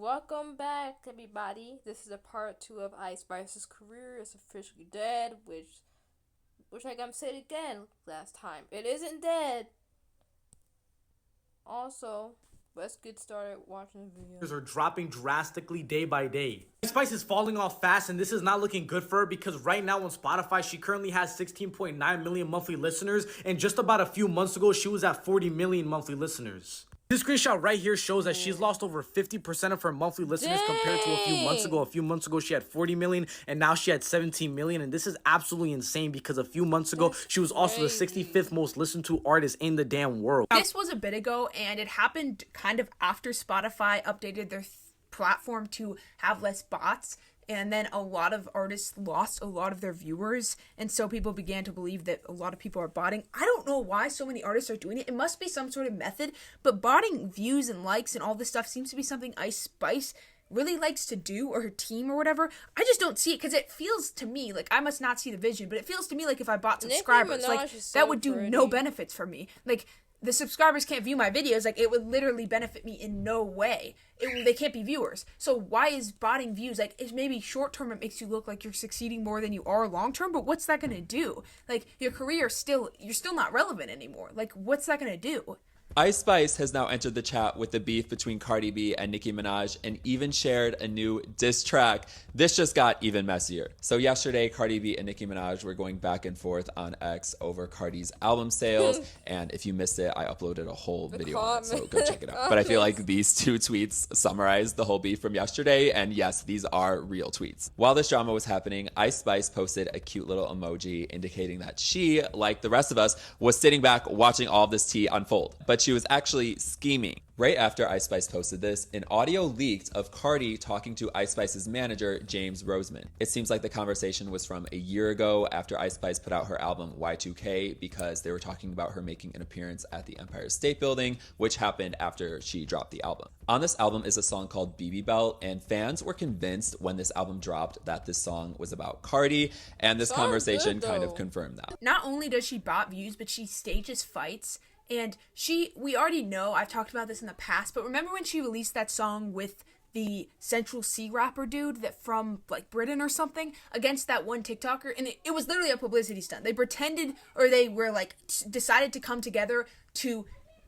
Welcome back, everybody. This is a part 2 of Ice Spice's career is officially dead, which I gotta say it again last time. It isn't dead. Also, let's get started watching the video. Are dropping drastically day by day. Spice is falling off fast, and this is not looking good for her because right now on Spotify, she currently has 16.9 million monthly listeners, and just about a few months ago, she was at 40 million monthly listeners. This screenshot right here shows that she's lost over 50% of her monthly listeners compared to a few months ago. A few months ago, she had 40 million, and now she had 17 million, and this is absolutely insane because a few months ago, she was also the 65th most listened to artist in the damn world. This was a bit ago, and it happened kind of after Spotify updated their platform to have less bots, and then a lot of artists lost a lot of their viewers, and so people began to believe that a lot of people are botting. I don't know why so many artists are doing it. It must be some sort of method, but botting views and likes and all this stuff seems to be something Ice Spice really likes to do, or her team or whatever. I just don't see it because it feels to me like I must not see the vision, but it feels to me like if I bought subscribers, like that would do no benefits for me. Like, the subscribers can't view my videos, like it would literally benefit me in no way. They can't be viewers. So why is botting views? Like, it's maybe short term it makes you look like you're succeeding more than you are long term, but what's that gonna do? Like, your career you're still not relevant anymore. Like, what's that gonna do? Ice Spice has now entered the chat with the beef between Cardi B and Nicki Minaj and even shared a new diss track. This just got even messier. So yesterday, Cardi B and Nicki Minaj were going back and forth on X over Cardi's album sales. And if you missed it, I uploaded a whole video on it, so go check it out. But I feel like these two tweets summarize the whole beef from yesterday. And yes, these are real tweets. While this drama was happening, Ice Spice posted a cute little emoji indicating that she, like the rest of us, was sitting back watching all of this tea unfold. But she was actually scheming. Right after Ice Spice posted this, an audio leaked of Cardi talking to Ice Spice's manager, James Roseman. It seems like the conversation was from a year ago after Ice Spice put out her album Y2K because they were talking about her making an appearance at the Empire State Building, which happened after she dropped the album. On this album is a song called BB Belt, and fans were convinced when this album dropped that this song was about Cardi, and this conversation kind of confirmed that. Not only does she bot views, but she stages fights. And we already know, I've talked about this in the past, but remember when she released that song with the Central C rapper dude that from like Britain or something against that one TikToker? And it was literally a publicity stunt. They pretended, or they were like decided to come together to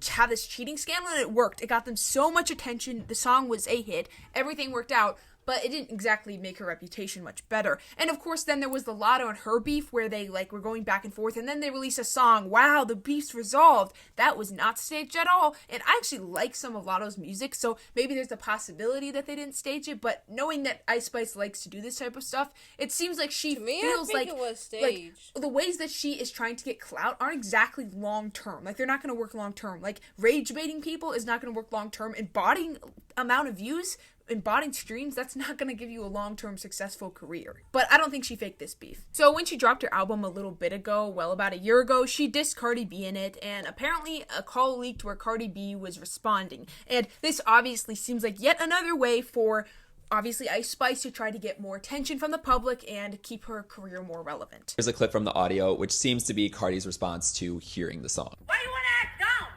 have this cheating scandal, and it worked. It got them so much attention. The song was a hit. Everything worked out. But it didn't exactly make her reputation much better. And of course, then there was the Lotto and her beef where they were going back and forth. And then they released a song. Wow, the beef's resolved. That was not staged at all. And I actually like some of Lotto's music, so maybe there's a possibility that they didn't stage it. But knowing that Ice Spice likes to do this type of stuff, it seems like she feels like, it was staged. Like the ways that she is trying to get clout aren't exactly long term. Like, they're not going to work long term. Like, rage baiting people is not going to work long term. And botting amount of views and botting streams, that's not going to give you a long-term successful career. But I don't think she faked this beef. So when she dropped her album a little bit ago, well, about a year ago, she dissed Cardi B in it, and apparently a call leaked where Cardi B was responding. And this obviously seems like yet another way for obviously Ice Spice to try to get more attention from the public and keep her career more relevant. Here's a clip from the audio, which seems to be Cardi's response to hearing the song. Why you want to act dumb?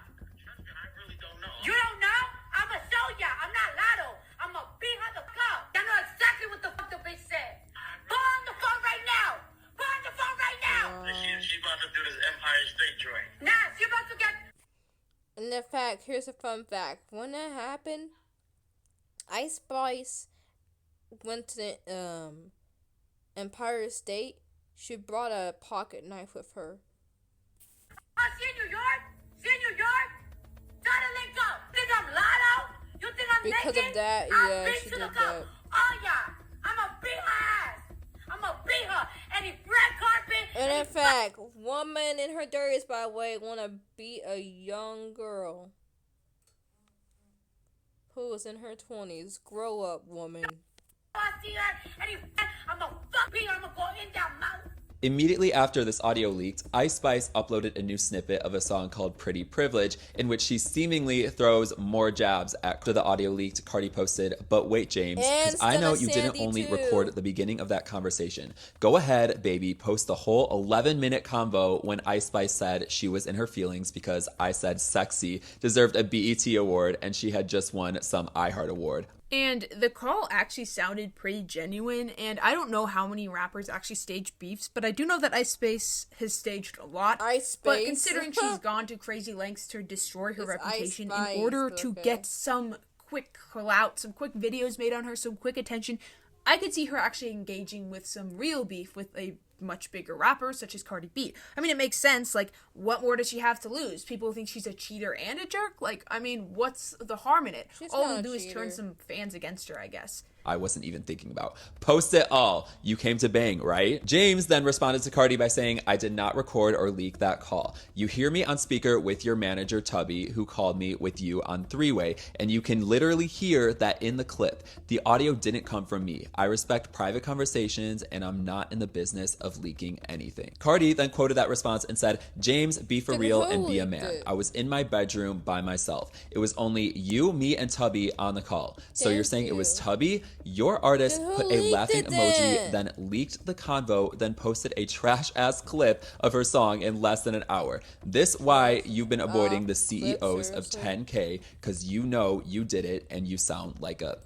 I really don't know. You don't know? I'ma show ya. I'm not Lotto. I'ma beat her the fuck. I know exactly what the fuck the bitch said. Go on the phone right now. Go on the phone right now. She about to do this Empire State joint. Nah, she about to get... And in fact, here's a fun fact. When that happened, Ice Spice went to the Empire State. She brought a pocket knife with her. See in New York? See in New York? Try to link up. Think I'm Lotto? You think I'm Because naked? of that, I'll yeah, beat she you did the that. cup. Oh yeah, I'ma beat her ass. I'ma beat her. Any red carpet. And any in fact, woman in her 30s, by the way, want to beat a young girl who is in her 20s. Grow up, woman. I see her. Any I'ma fuck beat her. I'ma go in that mouth. Immediately after this audio leaked, Ice Spice uploaded a new snippet of a song called Pretty Privilege, in which she seemingly throws more jabs at. After the audio leaked, Cardi posted, "But wait, James, because I know you didn't only record the beginning of that conversation. Go ahead, baby, post the whole 11-minute convo when Ice Spice said she was in her feelings because I said Sexy deserved a BET award and she had just won some iHeart award. And the call actually sounded pretty genuine, and I don't know how many rappers actually stage beefs, but I do know that Ice Spice has staged a lot. Ice But Spice. considering she's gone to crazy lengths to destroy her It's reputation Ice Spice, in order but to okay. get some quick clout, some quick videos made on her, some quick attention, I could see her actually engaging with some real beef with a much bigger rapper such as Cardi B. I mean, it makes sense. Like, what more does she have to lose? People think she's a cheater and a jerk? Like, I mean, what's the harm in it? She's All not they'll a do is turn cheater. some fans against her, I guess. I wasn't even thinking about. Post it all. You came to bang, right? James then responded to Cardi by saying, I did not record or leak that call. You hear me on speaker with your manager, Tubby, who called me with you on three-way, and you can literally hear that in the clip. The audio didn't come from me. I respect private conversations, and I'm not in the business of leaking anything. Cardi then quoted that response and said, James, be for Then real who and be a leaked man. it? I was in my bedroom by myself. It was only you, me, and Tubby on the call. So you're Thank saying it was you. Tubby? Your artist Then who put a leaked laughing it emoji, then? then leaked the convo, then posted a trash-ass clip of her song in less than an hour. This why you've been avoiding the CEOs of seriously? 10K, because you know you did it and you sound like a...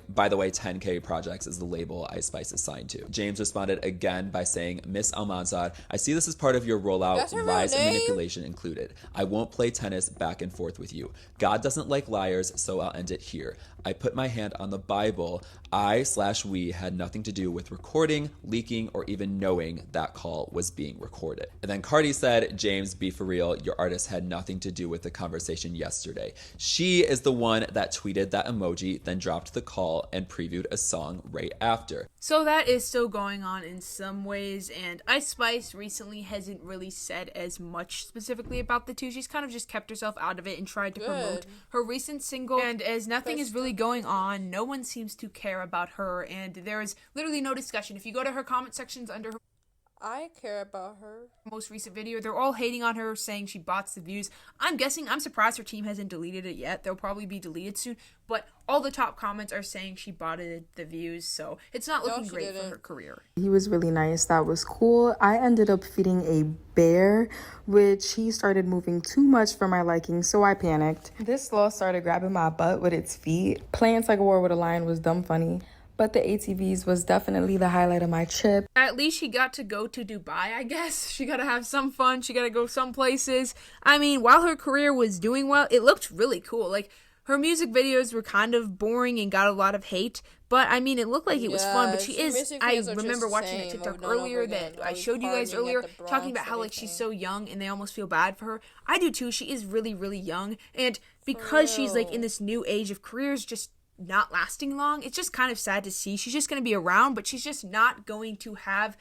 By the way, 10K Projects is the label Ice Spice is signed to. James responded again by saying, Miss Almanzad, I see this as part of your rollout, That's her real lies and name? manipulation included. I won't play tennis back and forth with you. God doesn't like liars, so I'll end it here. I put my hand on the Bible. I/we had nothing to do with recording, leaking, or even knowing that call was being recorded. And then Cardi said, James, be for real. Your artist had nothing to do with the conversation yesterday. She is the one that tweeted that emoji, then dropped the call and previewed a song right after. So that is still going on in some ways, and Ice Spice recently hasn't really said as much specifically about the two. She's kind of just kept herself out of it and tried to promote Good. her recent single. And as nothing is really going on, no one seems to care about her, and there is literally no discussion. If you go to her comment sections under her I care about her. most recent video, they're all hating on her, saying she bots the views. I'm surprised her team hasn't deleted it yet. They'll probably be deleted soon, but all the top comments are saying she botted the views, so it's not looking she great for didn't. her career. He was really nice. That was cool. I ended up feeding a bear, which he started moving too much for my liking, so I panicked. This sloth started grabbing my butt with its feet. Playing tug of war with a lion was dumb funny. But the ATVs was definitely the highlight of my trip. At least she got to go to Dubai, I guess. She got to have some fun. She got to go some places. I mean, while her career was doing well, it looked really cool. Like, her music videos were kind of boring and got a lot of hate. But, I mean, it looked like it was fun. But she her is, music I videos are remember just watching a same TikTok over and over earlier again. that I Always showed you guys partying earlier, at the talking Bronx, about how, like, she's everything. so young and they almost feel bad for her. I do too. She is really, really young. And because she's, like, in this new age of careers, just not lasting long, it's just kind of sad to see. She's just going to be around, but she's just not going to have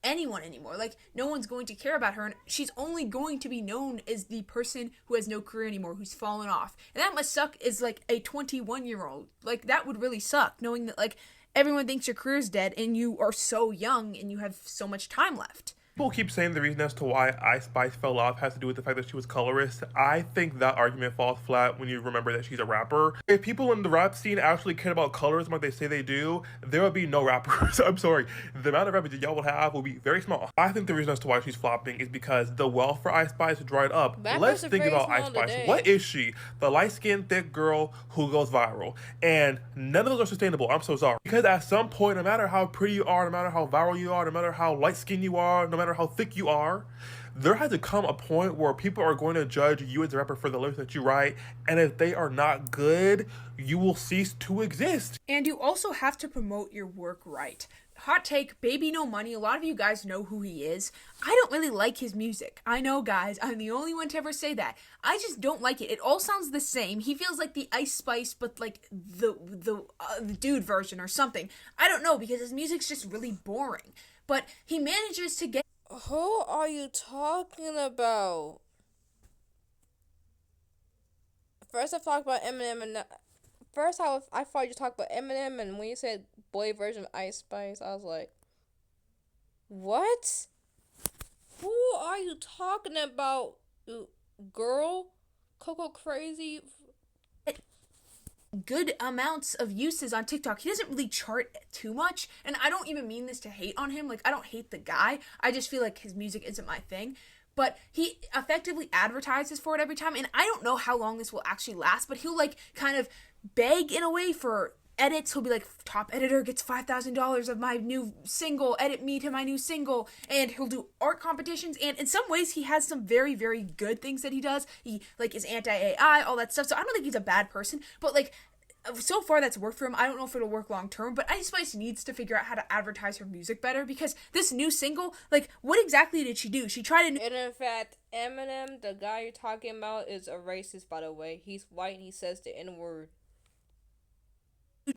anyone anymore. Like, no one's going to care about her, and she's only going to be known as the person who has no career anymore, who's fallen off. And that must suck as, like, a 21-year-old. Like, that would really suck, knowing that, like, everyone thinks your career's dead and you are so young and you have so much time left. People keep saying the reason as to why Ice Spice fell off has to do with the fact that she was colorist. I think that argument falls flat when you remember that she's a rapper. If people in the rap scene actually cared about colorism like they say they do, there would be no rappers. I'm sorry. The amount of rappers that y'all will have will be very small. I think the reason as to why she's flopping is because the wealth for Ice Spice dried up. Rappers Let's are think very about Ice small Spice. today. What is she? The light-skinned, thick girl who goes viral. And none of those are sustainable. I'm so sorry. Because at some point, no matter how pretty you are, no matter how viral you are, no matter how light-skinned you are, no matter how thick you are, there has to come a point where people are going to judge you as a rapper for the lyrics that you write, and if they are not good, you will cease to exist. And you also have to promote your work right. Hot take, Baby No Money, a lot of you guys know who he is. I don't really like his music. I know, guys, I'm the only one to ever say that. I just don't like it. It all sounds the same. He feels like the Ice Spice, but like the dude version or something. I don't know, because his music's just really boring. But he manages to get... Who are you talking about? First I talked about Eminem, and first I thought you talked about Eminem, and when you said boy version of Ice Spice, I was like, what? Who are you talking about, girl? Coco Crazy? good amounts of uses on TikTok. He doesn't really chart too much, and I don't even mean this to hate on him. Like, I don't hate the guy. I just feel like his music isn't my thing. But he effectively advertises for it every time, and I don't know how long this will actually last, but he'll, like, kind of beg in a way for edits. He'll be like, top editor gets $5,000 of my new single, edit me to my new single. And he'll do art competitions. And in some ways, he has some very, very good things that he does. He, like, is anti-AI, all that stuff. So I don't think he's a bad person. But, like, so far that's worked for him. I don't know if it'll work long term, but Ice Spice needs to figure out how to advertise her music better, because this new single, like, what exactly did she do? She tried to... And in fact, Eminem, the guy you're talking about, is a racist, by the way. He's white and he says the N-word.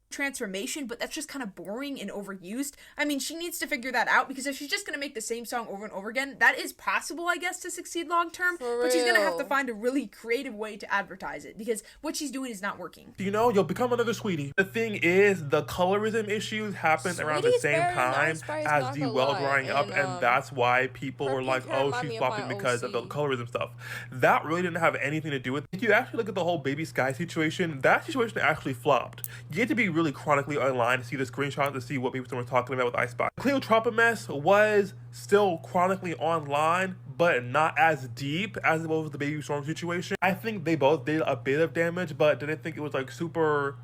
Transformation, but that's just kind of boring and overused. I mean, she needs to figure that out, because if she's just gonna make the same song over and over again, that is possible, I guess, to succeed long term, but she's gonna have to find a really creative way to advertise it, because what she's doing is not working. You know, you'll become another Sweetie. The thing is, the colorism issues happened around the same time as the well drying up, and that's why people were like, oh, she's flopping because of the colorism stuff. That really didn't have anything to do with it. If you actually look at the whole Baby Sky situation, that situation actually flopped. You had to be really chronically online to see the screenshot to see what people were talking about with Ice Spice. Cleopatra mess was still chronically online, but not as deep as it was with the Baby Storm situation. I think they both did a bit of damage, but didn't think it was like super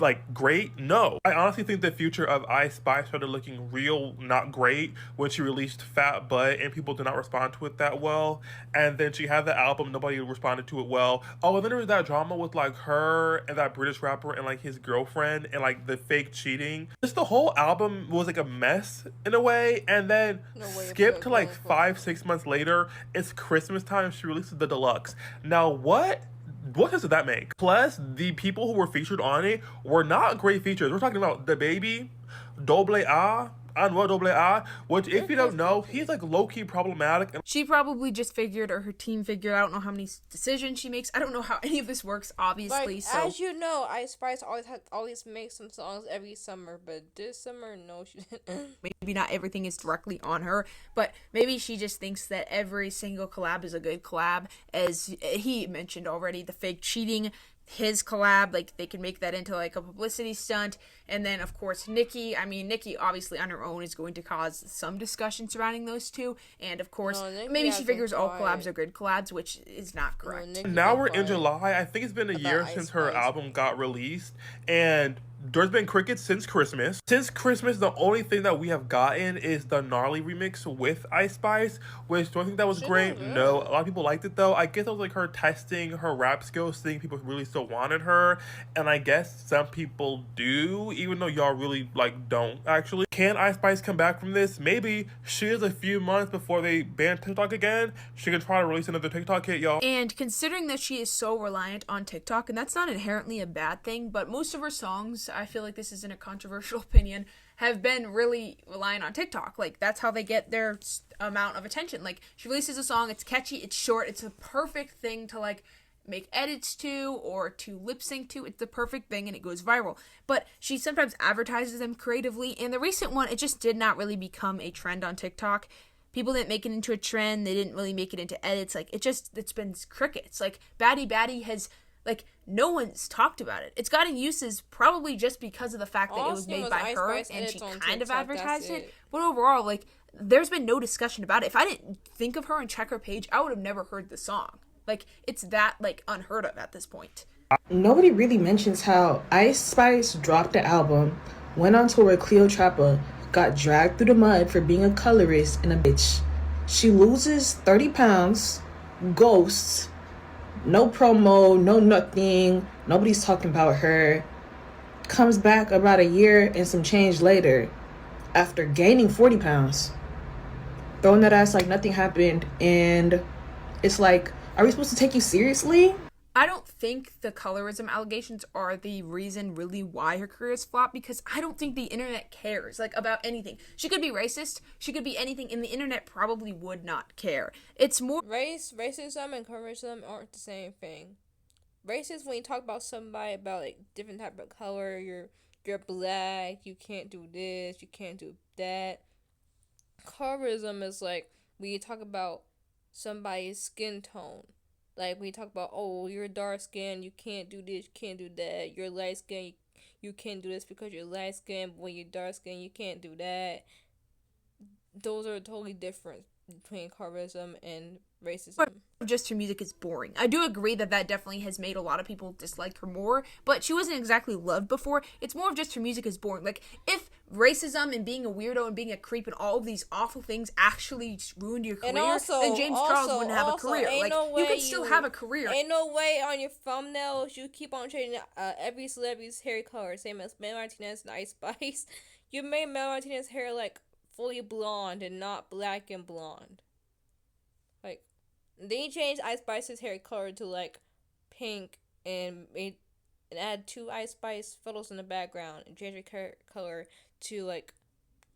like great. No, I honestly think the future of Ice Spice started looking real not great when she released Fat Butt, and people did not respond to it that well. And then she had the album, nobody responded to it well. Oh, and then there was that drama with like her and that British rapper and like his girlfriend and like the fake cheating. Just the whole album was like a mess in a way. And then skip to like 5-6 months later, it's Christmas time, she releases the deluxe. Now what sense did that make? Plus, the people who were featured on it were not great features. We're talking about the baby, Double A, Anwar Double A, which, if you don't know, he's like low-key problematic. She probably just figured, or her team figured, I don't know how many decisions she makes. I don't know how any of this works, obviously. Like, so as you know, Ice Spice always makes some songs every summer, but this summer, no, she didn't. Maybe not everything is directly on her, but maybe she just thinks that every single collab is a good collab. As he mentioned already, the fake cheating, his collab, like, they can make that into like a publicity stunt. And then of course Nicki obviously on her own is going to cause some discussion surrounding those two, and of course maybe she figures all collabs are good collabs, which is not correct. Now we're in July. I think it's been a year since her album got released, and there's been crickets since Christmas. Since Christmas, the only thing that we have gotten is the Gnarly remix with Ice Spice, which don't think that was great. No, a lot of people liked it though. I guess it was like her testing her rap skills, seeing people really still wanted her, and I guess some people do, even though y'all really like don't actually. Can Ice Spice come back from this? Maybe. She is a few months before they ban TikTok again. She can try to release another TikTok hit, y'all. And considering that she is so reliant on TikTok, and that's not inherently a bad thing, but most of her songs, I feel like this isn't a controversial opinion, have been really reliant on TikTok. Like, that's how they get their amount of attention. Like, she releases a song, it's catchy, it's short, it's a perfect thing to like make edits to or to lip sync to. It's the perfect thing and it goes viral. But she sometimes advertises them creatively, and the recent one, it just did not really become a trend on TikTok. People didn't make it into a trend, they didn't really make it into edits. Like, it's been crickets. Like, Baddie Baddie has, like, no one's talked about it. It's gotten uses probably just because of the fact that it was made by her and she kind of advertised it. But overall, like, there's been no discussion about it. If I didn't think of her and check her page, I would have never heard the song. Like, it's that, like, unheard of at this point. Nobody really mentions how Ice Spice dropped the album, went on tour with Cleopatra, got dragged through the mud for being a colorist and a bitch. She loses 30 pounds, ghosts, no promo, no nothing, nobody's talking about her. Comes back about a year and some change later after gaining 40 pounds. Throwing that ass like nothing happened, and it's like, are we supposed to take you seriously? I don't think the colorism allegations are the reason really why her career is flopped, because I don't think the internet cares, like, about anything. She could be racist, she could be anything, and the internet probably would not care. It's more... Racism and colorism aren't the same thing. Racist, when you talk about somebody about, like, different type of color, you're black, you can't do this, you can't do that. Colorism is like when you talk about somebody's skin tone. Like, when you talk about, oh, you're dark skin, you can't do this, you can't do that. You're light skin, you can't do this because you're light skin, but when you're dark skin, you can't do that. Those are totally different between colorism and racism. Just her music is boring. I do agree that definitely has made a lot of people dislike her more, but she wasn't exactly loved before. It's more of just her music is boring. Like, if racism and being a weirdo and being a creep and all of these awful things actually ruined your career, then James Charles wouldn't have a career. Like, you could still have a career. Ain't no way on your thumbnails you keep on changing every celebrity's hair color, same as Mel Martinez and Ice Spice. You made Mel Martinez's hair, like, fully blonde and not black and blonde. Like, then you changed Ice Spice's hair color to, like, pink and add 2 Ice Spice photos in the background and change her hair color to, like,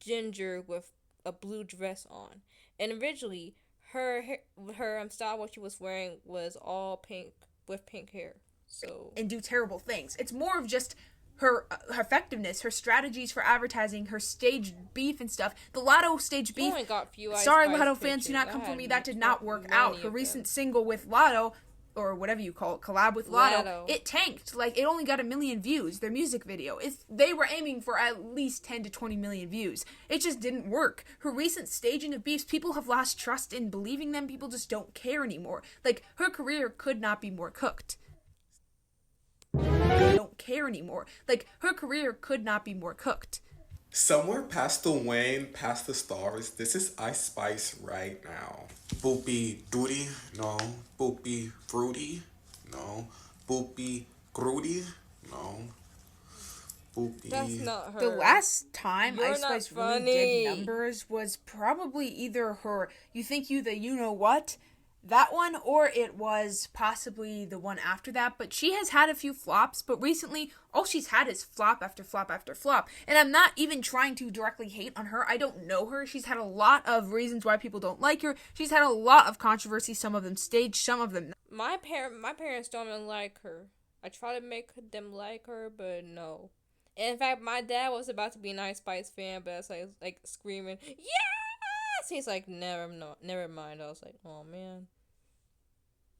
ginger with a blue dress on. And originally, her style, what she was wearing, was all pink with pink hair. So, and do terrible things. It's more of just her effectiveness, her strategies for advertising, her stage beef and stuff. The Lotto stage beef. Only got few Sorry, Ice Lotto Spice fans, do pictures. not come I for had me. That did not work many out. of Her them. recent single with Lotto, or whatever you call it, collab with Lotto, it tanked. Like, it only got 1 million views, their music video. They were aiming for at least 10 to 20 million views. It just didn't work. Her recent staging of beefs, people have lost trust in believing them. People just don't care anymore. Like, her career could not be more cooked. They don't care anymore. Like, her career could not be more cooked. Somewhere past the wind, past the stars, this is Ice Spice right now. Boopy Duty, no. Boopy Fruity, no. Boopy Grooty, no. Boopy. That's not her. The last time You're Ice not Spice really funny. did numbers was probably either her You Think You the You Know What, that one, or it was possibly the one after that. But she has had a few flops, but recently all she's had is flop after flop after flop. And I'm not even trying to directly hate on her. I don't know her. She's had a lot of reasons why people don't like her. She's had a lot of controversy, some of them staged, some of them My parents don't even like her. I try to make them like her, but no. And in fact, my dad was about to be an Ice Spice fan, but I was like screaming, yes! He's like, never mind. I was like, oh man.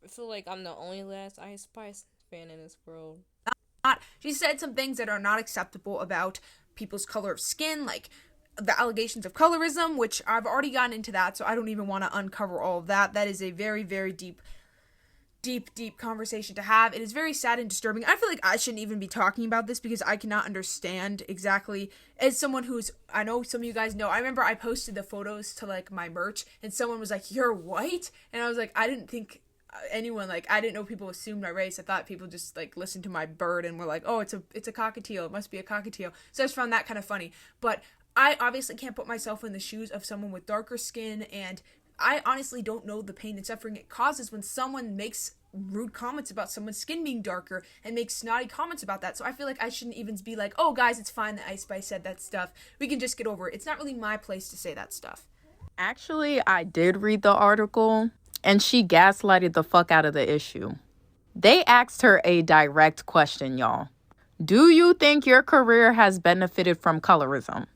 I feel like I'm the only last Ice Spice fan in this world. She said some things that are not acceptable about people's color of skin, like the allegations of colorism, which I've already gotten into that, so I don't even want to uncover all of that. That is a very, very deep conversation to have. It is very sad and disturbing. I feel like I shouldn't even be talking about this because I cannot understand exactly, as someone who's, I know some of you guys know, I remember I posted the photos to, like, my merch, and someone was like, you're white? And I was like, I didn't think anyone, like, I didn't know people assumed my race. I thought people just, like, listened to my bird and were like, oh, it's a cockatiel, it must be a cockatiel. So I just found that kind of funny. But I obviously can't put myself in the shoes of someone with darker skin, and I honestly don't know the pain and suffering it causes when someone makes rude comments about someone's skin being darker and makes snotty comments about that. So I feel like I shouldn't even be like, oh guys, it's fine that Ice Spice said that stuff, we can just get over it. It's not really my place to say that stuff. Actually, I did read the article, and she gaslighted the fuck out of the issue. They asked her a direct question, y'all. Do you think your career has benefited from colorism?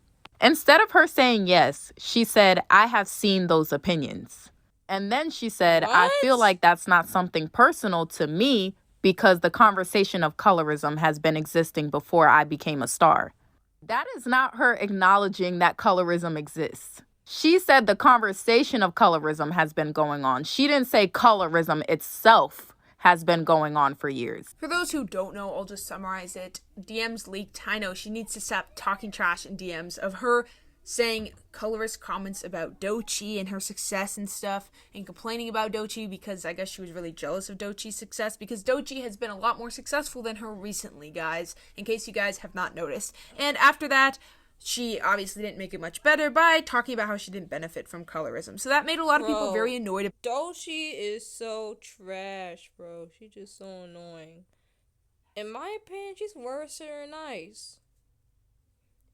Instead of her saying yes, she said, I have seen those opinions. And then she said, What? I feel like that's not something personal to me because the conversation of colorism has been existing before I became a star. That is not her acknowledging that colorism exists. She said the conversation of colorism has been going on. She didn't say colorism itself has been going on for years. For those who don't know, I'll just summarize it. DMs leaked. I know she needs to stop talking trash in DMs of her saying colorist comments about Doechii and her success and stuff, and complaining about Doechii because I guess she was really jealous of Doechii's success, because Doechii has been a lot more successful than her recently, guys, in case you guys have not noticed. And after that, she obviously didn't make it much better by talking about how she didn't benefit from colorism. So that made a lot of people very annoyed. Doechii is so trash, bro. She's just so annoying. In my opinion, she's worse than Ice.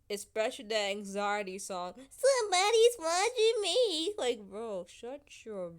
Especially that anxiety song. Somebody's watching me. Like, bro, shut your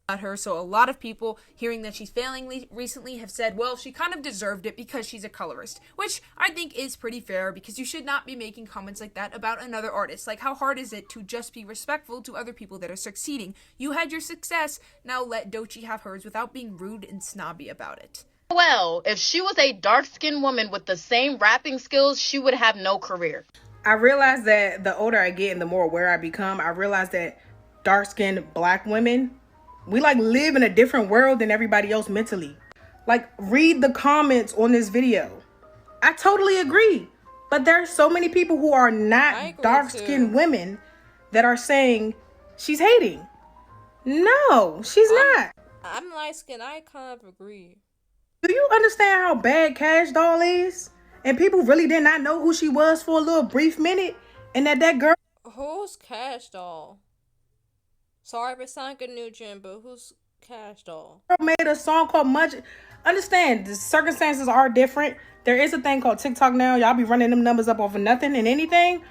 About her. So a lot of people hearing that she's failing recently have said, well, she kind of deserved it because she's a colorist, which I think is pretty fair, because you should not be making comments like that about another artist. Like, how hard is it to just be respectful to other people that are succeeding? You had your success, now let Doechii have hers without being rude and snobby about it. Well, if she was a dark-skinned woman with the same rapping skills, she would have no career. I realize that the older I get and the more aware I become, I realize that dark-skinned black women We like live in a different world than everybody else mentally. Like, read the comments on this video. I totally agree. But there are so many people who are I not agree dark-skinned too. women that are saying she's hating. No, she's not. I'm light skinned. I kind of agree. Do you understand how bad Cash Doll is? And people really did not know who she was for a little brief minute. And that girl Who's Cash Doll? Sorry for Sonic and Nugent, but who's Cash Doll? made a song called Much. Understand, the circumstances are different. There is a thing called TikTok now. Y'all be running them numbers up off of nothing and anything.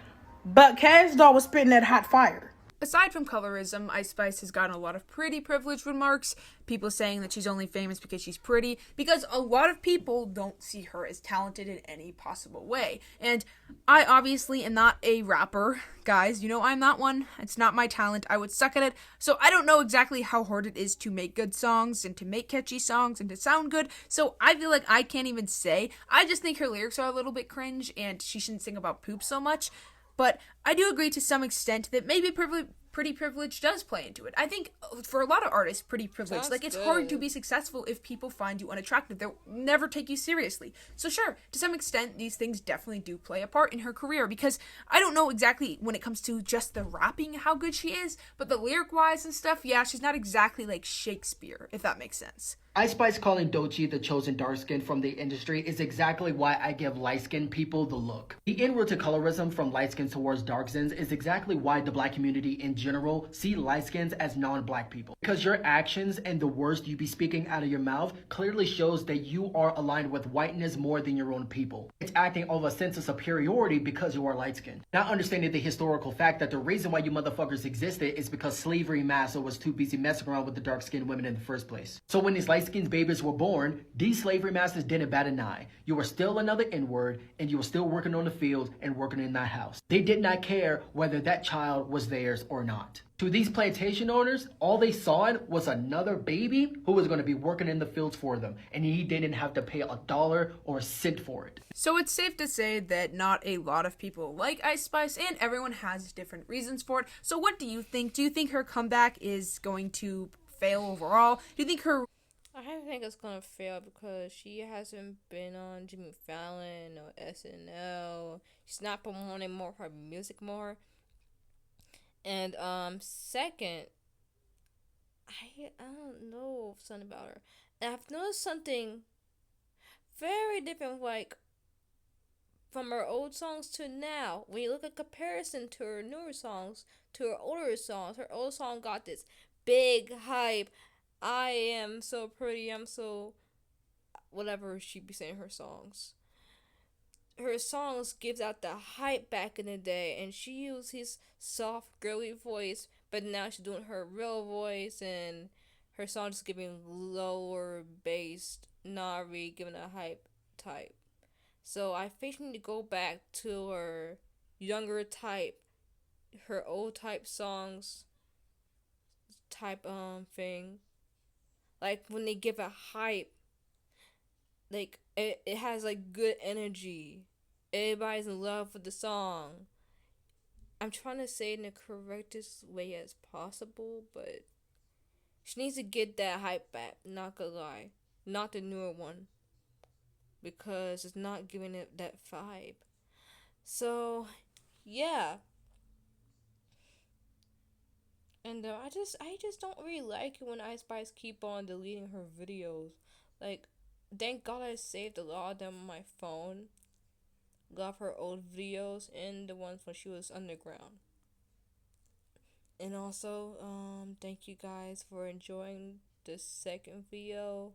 But Cash Doll was spitting that hot fire. Aside from colorism, Ice Spice has gotten a lot of pretty privilege remarks. People saying that she's only famous because she's pretty, because a lot of people don't see her as talented in any possible way. And I obviously am not a rapper, guys. You know I'm not one. It's not my talent. I would suck at it. So I don't know exactly how hard it is to make good songs and to make catchy songs and to sound good. So I feel like I can't even say. I just think her lyrics are a little bit cringe and she shouldn't sing about poop so much. But I do agree to some extent that maybe pretty privilege does play into it. I think for a lot of artists, pretty privilege. Sounds Like, it's good. hard to be successful if people find you unattractive. They'll never take you seriously. So sure, to some extent, these things definitely do play a part in her career, because I don't know exactly when it comes to just the rapping how good she is, but the lyric-wise and stuff, yeah, she's not exactly like Shakespeare, if that makes sense. Ice Spice calling Doechii the chosen dark skin from the industry is exactly why I give light skinned people the look. The inward to colorism from light skins towards dark skins is exactly why the black community in general see light skins as non-black people. Because your actions and the words you be speaking out of your mouth clearly shows that you are aligned with whiteness more than your own people. It's acting of a sense of superiority because you are light skinned. Not understanding the historical fact that the reason why you motherfuckers existed is because slavery massa was too busy messing around with the dark skinned women in the first place. So when these light skinned babies were born, these slavery masters didn't bat an eye. You were still another N-word, and you were still working on the field and working in that house. They did not care whether that child was theirs or not. To these plantation owners, all they saw was another baby who was going to be working in the fields for them, and he didn't have to pay $1 or a cent for it. So it's safe to say that not a lot of people like Ice Spice, and everyone has different reasons for it. So what do you think? Do you think her comeback is going to fail overall? Do you think her... I think it's gonna fail because she hasn't been on Jimmy Fallon or SNL. She's not promoting more of her music more. And second, I don't know something about her. And I've noticed something very different, like from her old songs to now. When you look at comparison to her newer songs to her older songs, her old song got this big hype. I am so pretty, I'm so whatever she be saying her songs. Her songs gives out the hype back in the day, and she used his soft girly voice, but now she's doing her real voice, and her songs is giving lower bass, not really giving a hype type. So I think she need to go back to her younger type, her old type songs type thing. Like when they give a hype, like it has like good energy. Everybody's in love with the song. I'm trying to say it in the correctest way as possible, but she needs to get that hype back, not gonna lie. Not the newer one. Because it's not giving it that vibe. So yeah. And I just don't really like it when Ice Spice keep on deleting her videos. Like, thank God I saved a lot of them on my phone. Got her old videos and the ones when she was underground. And also, thank you guys for enjoying the second video.